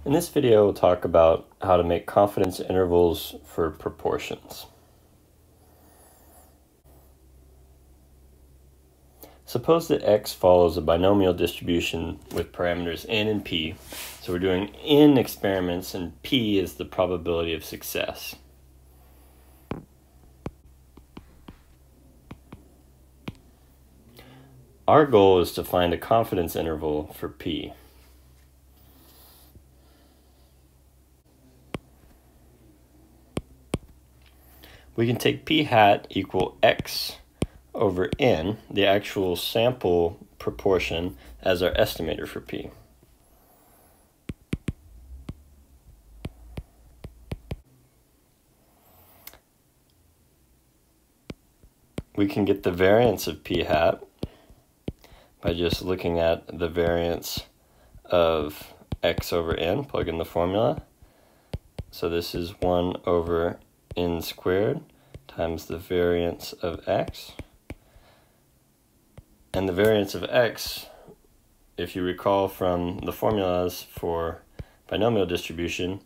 In this video, we'll talk about how to make confidence intervals for proportions. Suppose that x follows a binomial distribution with parameters n and p. So we're doing n experiments and p is the probability of success. Our goal is to find a confidence interval for p. We can take p hat equal x over n, the actual sample proportion, as our estimator for p. We can get the variance of p hat by just looking at the variance of x over n, plug in the formula. So this is 1 over n squared times the variance of x. And the variance of x, if you recall from the formulas for binomial distribution,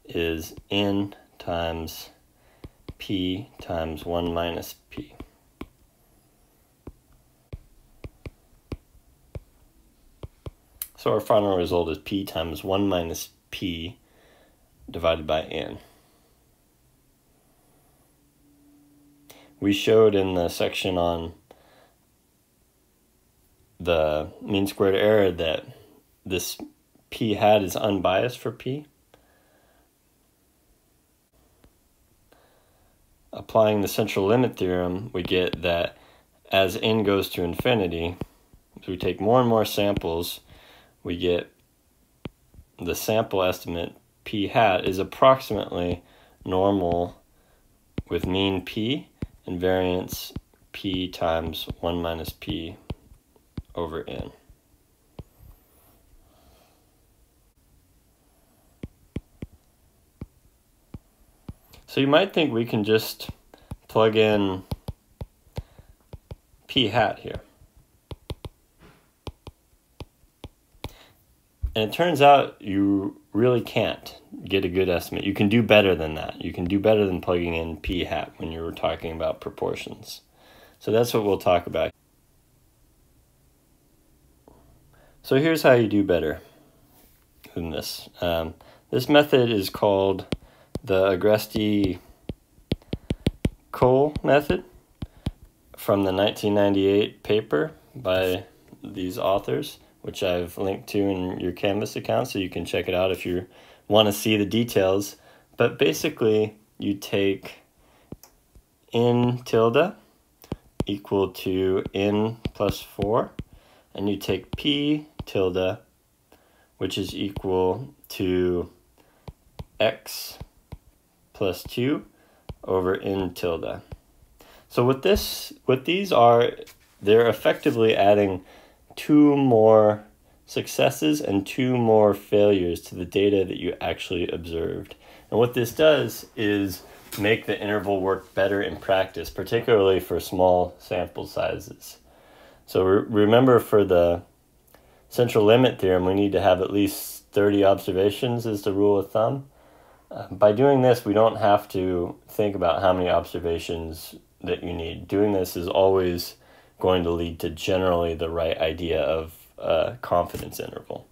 is n times p times 1 minus p. So our final result is p times 1 minus p divided by n. We showed in the section on the mean squared error that this p hat is unbiased for p. Applying the central limit theorem, we get that as n goes to infinity, as we take more and more samples, we get the sample estimate p hat is approximately normal with mean p and variance p times 1 minus p over n. So you might think we can just plug in p hat here. And it turns out you really can't get a good estimate. You can do better than that. You can do better than plugging in p hat when you were talking about proportions. So that's what we'll talk about. So here's how you do better than this. This method is called the Agresti Coull method from the 1998 paper by these authors, which I've linked to in your Canvas account, so you can check it out if you want to see the details. But basically, you take n tilde equal to n plus 4, and you take p tilde, which is equal to x plus 2 over n tilde. So what these are, they're effectively adding 2 more successes and 2 more failures to the data that you actually observed. And what this does is make the interval work better in practice, particularly for small sample sizes. So remember, for the central limit theorem, we need to have at least 30 observations as the rule of thumb. By doing this, we don't have to think about how many observations that you need. Doing this is always going to lead to generally the right idea of a confidence interval.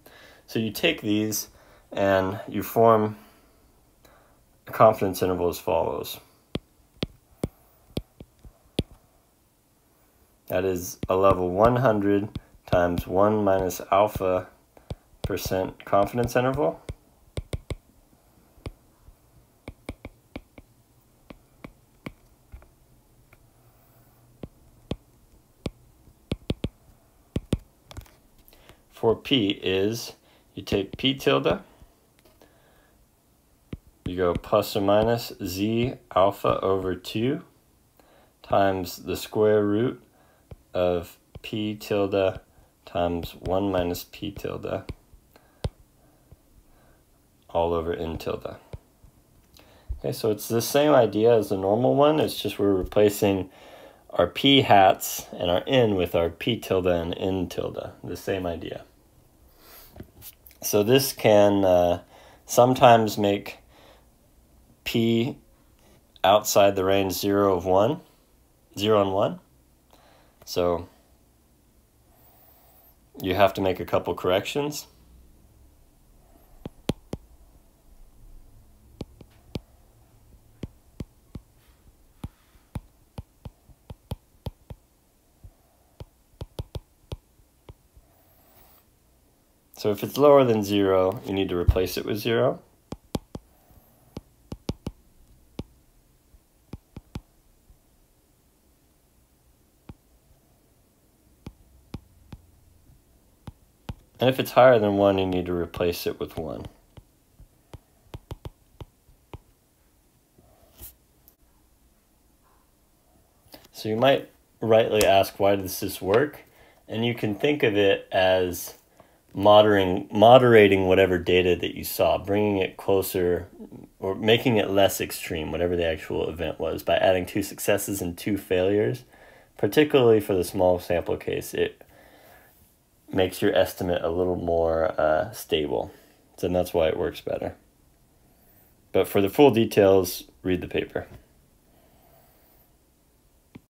So you take these and you form a confidence interval as follows. That is a level 100 times 1 minus alpha % confidence interval. For p is, you take p tilde, you go plus or minus z alpha over 2 times the square root of p tilde times 1 minus p tilde all over n tilde. Okay, so it's the same idea as the normal one, it's just we're replacing our p hats and our n with our p tilde and n tilde, the same idea. So this can sometimes make P outside the range 0 and 1. So you have to make a couple corrections. So if it's lower than 0, you need to replace it with 0. And if it's higher than 1, you need to replace it with 1. So you might rightly ask, why does this work? And you can think of it as moderating whatever data that you saw, bringing it closer or making it less extreme, whatever the actual event was, by adding 2 successes and 2 failures. Particularly for the small sample case, it makes your estimate a little more stable. So that's why it works better. But for the full details, read the paper.